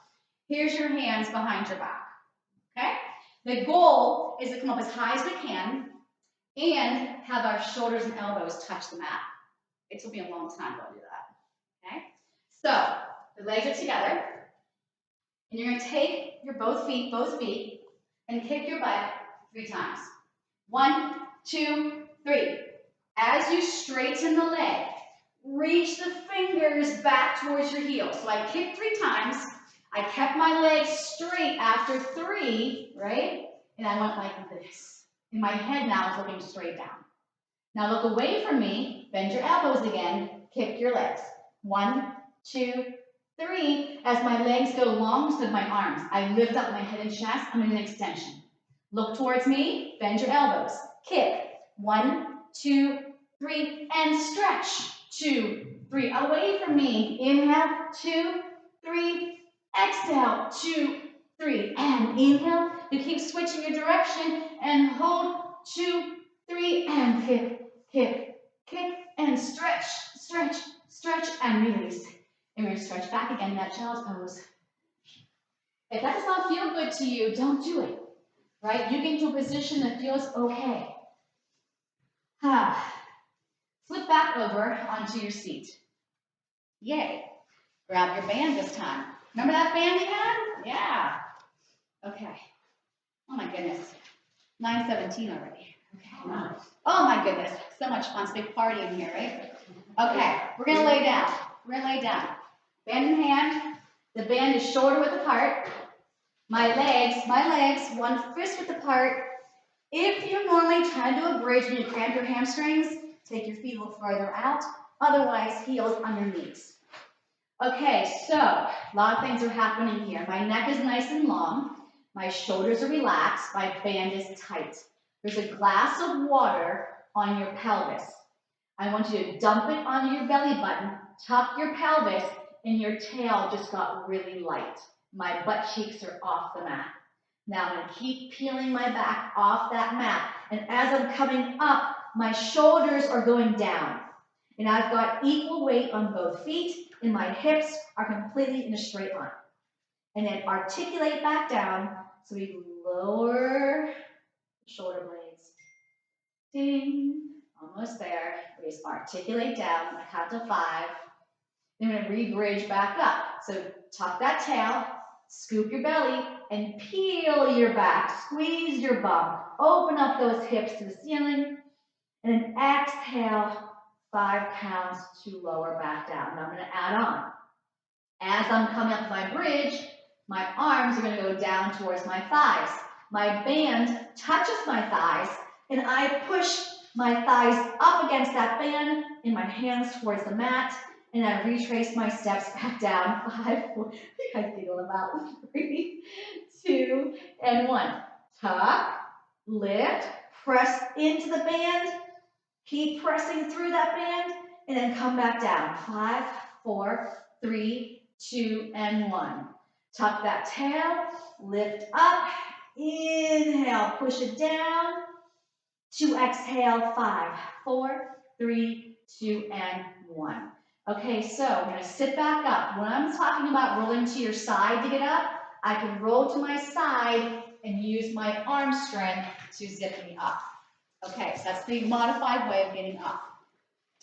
Here's your hands behind your back. Okay? The goal is to come up as high as we can and have our shoulders and elbows touch the mat. It took me a long time to do that. Okay? So, the legs are together. And you're going to take your both feet, and kick your butt 3 times. 1, 2, 3. As you straighten the leg, reach the fingers back towards your heel. So I kicked 3 times. I kept my legs straight after 3, right? And I went like this. And my head now is looking straight down. Now look away from me, bend your elbows again, kick your legs. 1, 2, 3. As my legs go long, so my arms. I lift up my head and chest, I'm in an extension. Look towards me, bend your elbows. Kick. 1, 2, 3, and stretch. 2, 3. Away from me. Inhale. 2, 3. Exhale. 2, 3. And inhale. You keep switching your direction and hold. 2, 3. And kick, kick, kick, and stretch, stretch, stretch, and release. And we're going to stretch back again in that child's pose. If that does not feel good to you, don't do it. Right? You get into a position that feels okay. Flip back over onto your seat. Yay. Grab your band this time. Remember that band we had? Yeah. Okay. Oh my goodness, 9:17 already. Okay. Oh my goodness, so much fun. It's a big party in here, right? Okay, we're gonna lay down. We're gonna lay down. Band in hand. The band is shoulder width apart. My legs, one fist width apart. If you normally try to do a bridge and you cramp your hamstrings, take your feet a little farther out. Otherwise, heels on your knees. Okay, so a lot of things are happening here. My neck is nice and long. My shoulders are relaxed. My band is tight. There's a glass of water on your pelvis. I want you to dump it onto your belly button, tuck your pelvis, and your tail just got really light. My butt cheeks are off the mat. Now I'm going to keep peeling my back off that mat. And as I'm coming up, my shoulders are going down. And I've got equal weight on both feet, and my hips are completely in a straight line. And then articulate back down, so we lower the shoulder blades. Ding, almost there. We just articulate down, I count to 5. Then we're going to re-bridge back up. So tuck that tail, scoop your belly, and peel your back. Squeeze your bum. Open up those hips to the ceiling. And then exhale, 5 counts to lower back down. Now I'm going to add on. As I'm coming up my bridge, my arms are going to go down towards my thighs. My band touches my thighs, and I push my thighs up against that band and my hands towards the mat, and I retrace my steps back down. 5, 4, I feel about 3, 2, and 1. Tuck, lift, press into the band, keep pressing through that band, and then come back down. 5, 4, 3, 2, and 1. Tuck that tail, lift up, inhale, push it down, to exhale, 5, 4, 3, 2, and 1. Okay, so we're going to sit back up. When I'm talking about rolling to your side to get up, I can roll to my side and use my arm strength to zip me up. Okay, so that's the modified way of getting up.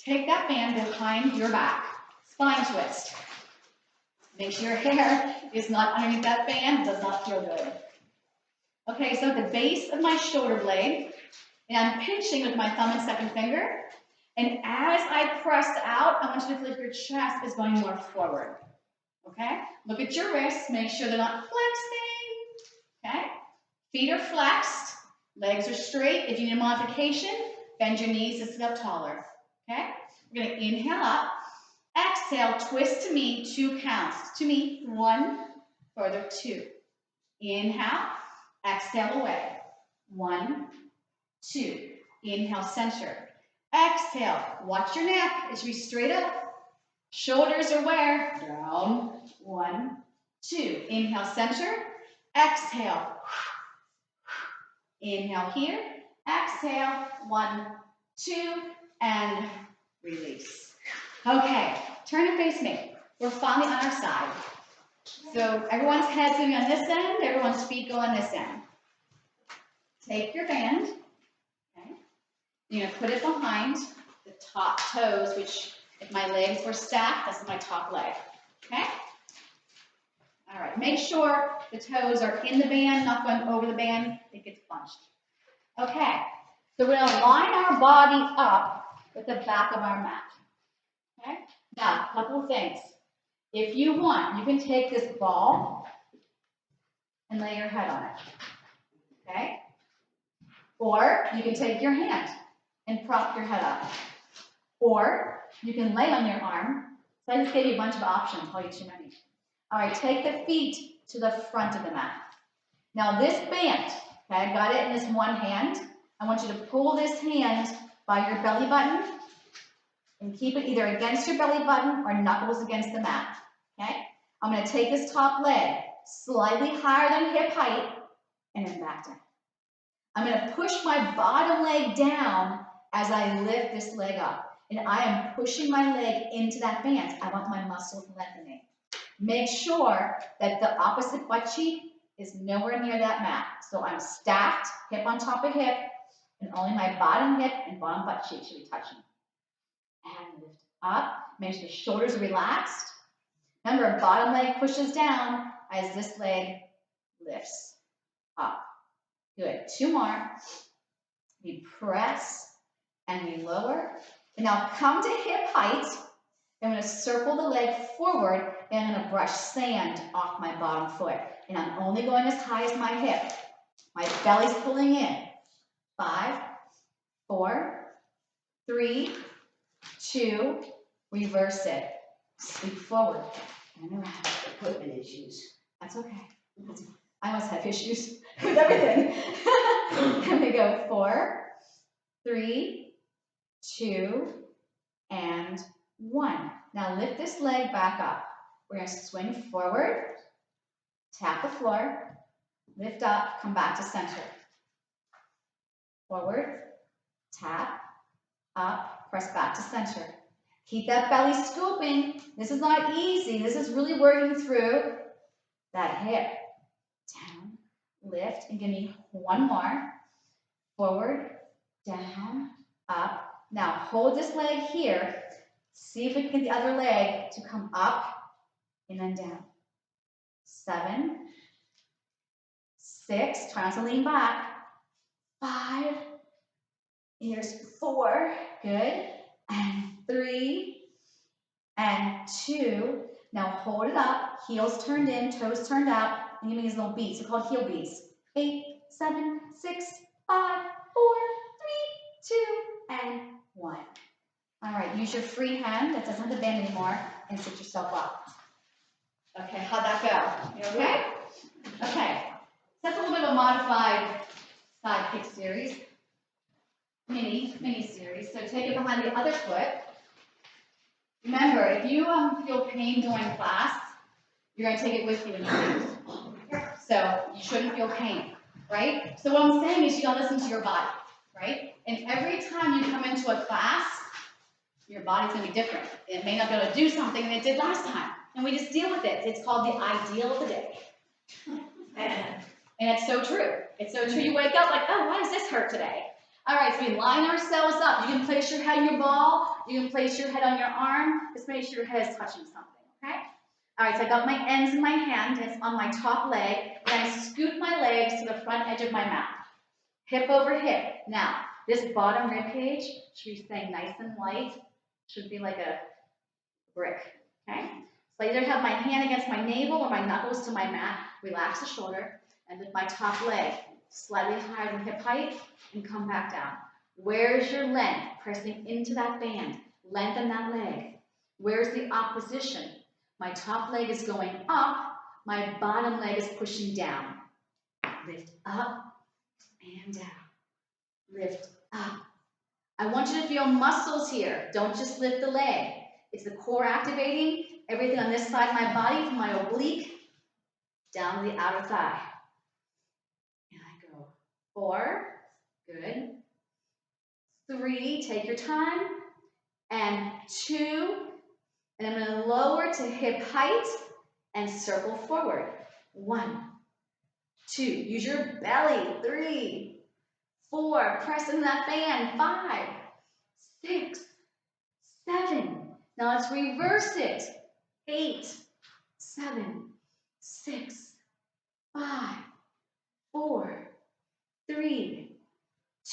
Take that band behind your back, spine twist. Make sure your hair is not underneath that band, it does not feel good. Okay, so at the base of my shoulder blade, and I'm pinching with my thumb and second finger. And as I press out, I want you to feel like your chest is going more forward. Okay? Look at your wrists, make sure they're not flexing. Okay? Feet are flexed, legs are straight. If you need a modification, bend your knees to sit up taller. Okay? We're going to inhale up, exhale, twist to me, 2 counts. To me, 1, further 2. Inhale, exhale away. 1, 2. Inhale, center. Exhale, watch your neck. It should be straight up. Shoulders are where? Down. 1, 2. Inhale, center. Exhale. Inhale here. Exhale. 1, 2. And release. Okay, turn and face me. We're finally on our side. So everyone's head's going to be on this end. Everyone's feet go on this end. Take your band. You're going to put it behind the top toes, which if my legs were stacked, that's my top leg. Okay? All right. Make sure the toes are in the band, not going over the band. It gets bunched. Okay. So we're going to line our body up with the back of our mat. Okay? Now, a couple of things. If you want, you can take this ball and lay your head on it. Okay? Or you can take your hand and prop your head up. Or you can lay on your arm. So I just gave you a bunch of options, probably too many. All right, take the feet to the front of the mat. Now this band, okay, I got it in this one hand. I want you to pull this hand by your belly button and keep it either against your belly button or knuckles against the mat, okay? I'm going to take this top leg slightly higher than hip height and then back down. I'm going to push my bottom leg down as I lift this leg up. And I am pushing my leg into that band. I want my muscles lengthening. Make sure that the opposite butt cheek is nowhere near that mat. So I'm stacked, hip on top of hip, and only my bottom hip and bottom butt cheek should be touching. And lift up. Make sure the shoulders are relaxed. Remember, bottom leg pushes down as this leg lifts up. Good. 2 more. We press and we lower. And now come to hip height. I'm going to circle the leg forward and I'm going to brush sand off my bottom foot. And I'm only going as high as my hip. My belly's pulling in. 5, 4, 3, 2, reverse it. Sweep forward and around. Equipment issues. That's okay. I must have issues with everything. And we go 4, 3, 2, and 1. Now lift this leg back up. We're going to swing forward, tap the floor, lift up, come back to center. Forward, tap, up, press back to center. Keep that belly scooping. This is not easy. This is really working through that hip. Down, lift, and give me 1 more. Forward, down, up. Now hold this leg here. See if we can get the other leg to come up and then down. 7, 6, try not to lean back. 5, here's 4, good. And 3, and 2. Now hold it up, heels turned in, toes turned out, and give me these little beats. They're called heel beats. 8, 7, 6, 5, 4, 3, 2, and 1. All right, use your free hand that doesn't have the band anymore and sit yourself up. Okay, how'd that go? You okay? Okay, that's a little bit of a modified side kick series. Mini series. So take it behind the other foot. Remember, if you feel pain during class, you're going to take it with you in your feet. So you shouldn't feel pain, right? So what I'm saying is you got to listen to your body, right? And every time you come into a class, your body's going to be different. It may not be able to do something that it did last time. And we just deal with it. It's called the ideal of the day. And it's so true. It's so true. You wake up like, oh, why does this hurt today? All right, so we line ourselves up. You can place your head in your ball. You can place your head on your arm. Just make sure your head is touching something, okay? All right, so I got my ends in my hand. It's on my top leg. And I scoot my legs to the front edge of my mat. Hip over hip. Now, this bottom rib cage should be staying nice and light. Should be like a brick, okay? So I either have my hand against my navel or my knuckles to my mat. Relax the shoulder. And lift my top leg slightly higher than hip height and come back down. Where's your length? Pressing into that band. Lengthen that leg. Where's the opposition? My top leg is going up. My bottom leg is pushing down. Lift up and down. Lift up. I want you to feel muscles here. Don't just lift the leg. It's the core activating. Everything on this side of my body, from my oblique down to the outer thigh. 4, good. 3, take your time. And 2, and I'm going to lower to hip height and circle forward. 1, 2, use your belly. 3, 4, press into that band. 5, 6, 7. Now let's reverse it. 8, 7, 6, 5, 4, 3,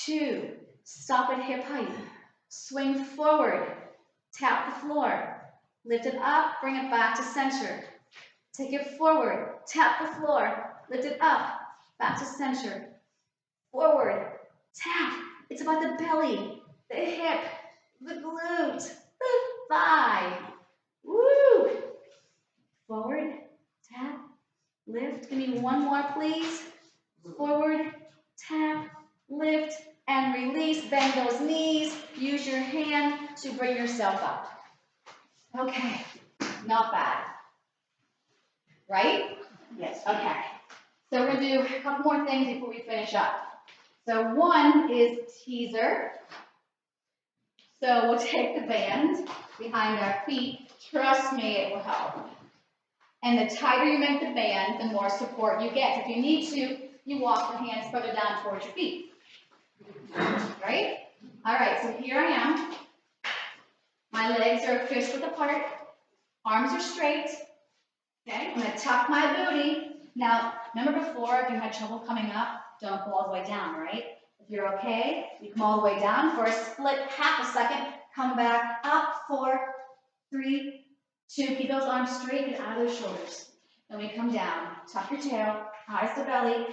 2, stop at hip height, swing forward, tap the floor, lift it up, bring it back to center, take it forward, tap the floor, lift it up, back to center, forward, tap, it's about the belly, the hip, the glute, the thigh, woo, forward, tap, lift, give me 1 more please, forward, tap, lift, and release. Bend those knees. Use your hand to bring yourself up. Okay, not bad. Right? Yes. Okay. So we're going to do a couple more things before we finish up. So one is teaser. So we'll take the band behind our feet. Trust me, it will help. And the tighter you make the band, the more support you get. If you need to, you walk your hands further down towards your feet. Right? All right, so here I am. My legs are fist width apart. Arms are straight. Okay, I'm going to tuck my booty. Now, remember before, if you had trouble coming up, Don't go all the way down, right? If you're okay, you come all the way down for a split half a second. Come back up, 4, 3, 2. Keep those arms straight and out of those shoulders. Then we come down. Tuck your tail, eyes to belly.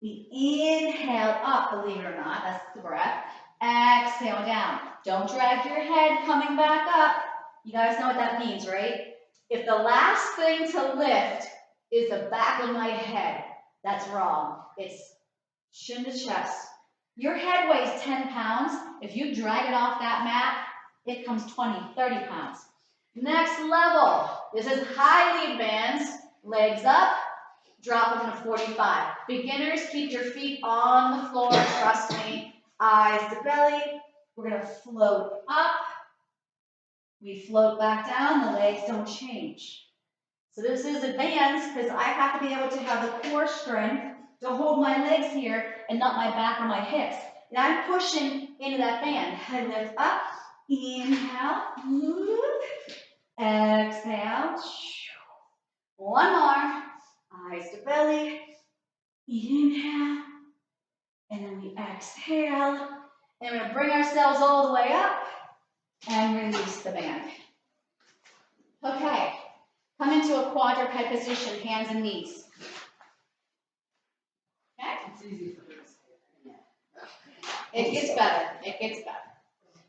We inhale up, believe it or not. That's the breath. Exhale down. Don't drag your head coming back up. You guys know what that means, right? If the last thing to lift is the back of my head, that's wrong. It's chin to chest. Your head weighs 10 pounds. If you drag it off that mat, it comes 20, 30 pounds. Next level. This is high lead bands. Legs up, drop them to 45. Beginners, keep your feet on the floor, trust me. Eyes to belly. We're gonna float up. We float back down, the legs don't change. So this is advanced because I have to be able to have the core strength to hold my legs here and not my back or my hips. And I'm pushing into that band. I lift up, inhale, exhale. One more, eyes to belly, inhale, and then we exhale. And we're gonna bring ourselves all the way up and release the band. Okay, come into a quadruped position, hands and knees. Okay? It's easy for me to say. It gets better, it gets better.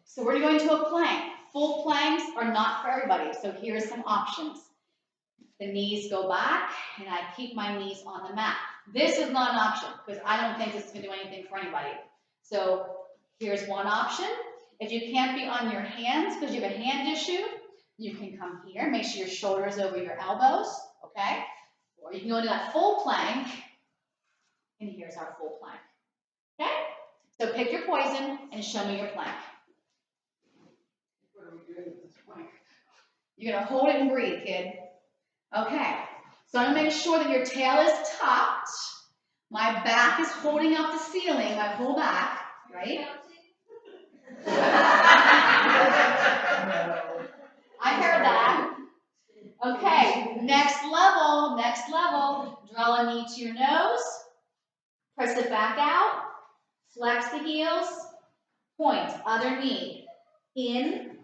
So we're going to a plank. Full planks are not for everybody, so here are some options. The knees go back, and I keep my knees on the mat. This is not an option, because I don't think this is going to do anything for anybody. So here's one option. If you can't be on your hands because you have a hand issue, you can come here. Make sure your shoulders over your elbows, okay? Or you can go into that full plank, and here's our full plank, okay? So pick your poison and show me your plank. What are we doing at this point? You're gonna hold it and breathe, kid. Okay, so I'm gonna make sure that your tail is tucked. My back is holding up the ceiling, my whole back, right? I heard that. Okay, next level. Draw a knee to your nose. Press it back out. Flex the heels. Point, other knee. In,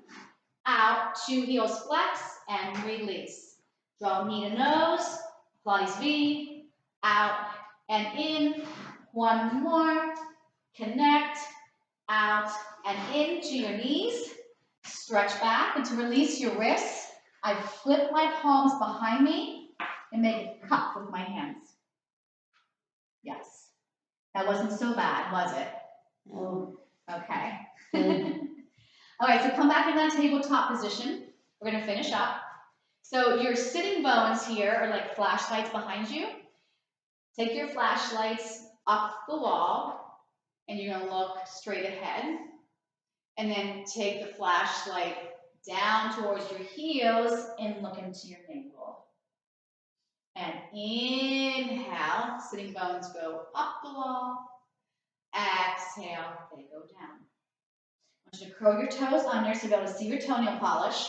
out, 2 heels flex, and release. Draw knee to nose. Pilates V. Out and in. One more. Connect. Out and into your knees. Stretch back, and to release your wrists, I flip my palms behind me and make a cup with my hands. Yes. That wasn't so bad, was it? Oh. Okay. All right, so come back in that tabletop position. We're going to finish up. So your sitting bones here are like flashlights behind you. Take your flashlights up the wall, and you're going to look straight ahead. And then take the flashlight down towards your heels and look into your navel. And inhale, sitting bones go up the wall. Exhale, they go down. I want you to curl your toes under so you'll be able to see your toenail polish.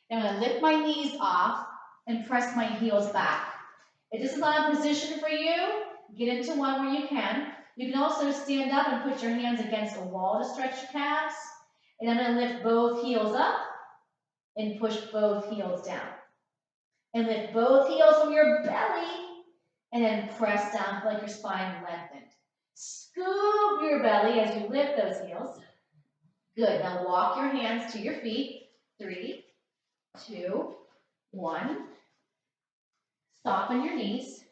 Then I'm going to lift my knees off and press my heels back. If this is not a position for you, get into one where you can. You can also stand up and put your hands against a wall to stretch your calves. And I'm going to lift both heels up and push both heels down. And lift both heels from your belly and then press down like your spine lengthened. Scoop your belly as you lift those heels. Good. Now walk your hands to your feet. 3, 2, 1. Stop on your knees.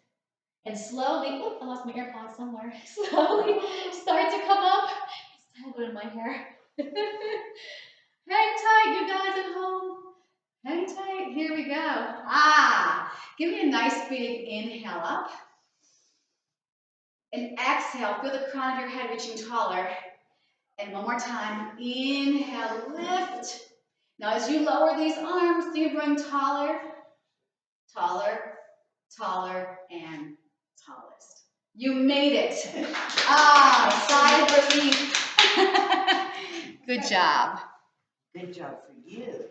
And slowly, oh, I lost my AirPods somewhere. Slowly start to come up. It's tangled in my hair. Hang tight, you guys at home. Hang tight. Here we go. Give me a nice big inhale up. And exhale. Feel the crown of your head reaching taller. And one more time. Inhale, lift. Now as you lower these arms, do you bring taller, taller, taller, and tallest. You made it. Sigh of relief. Good job. Good job for you.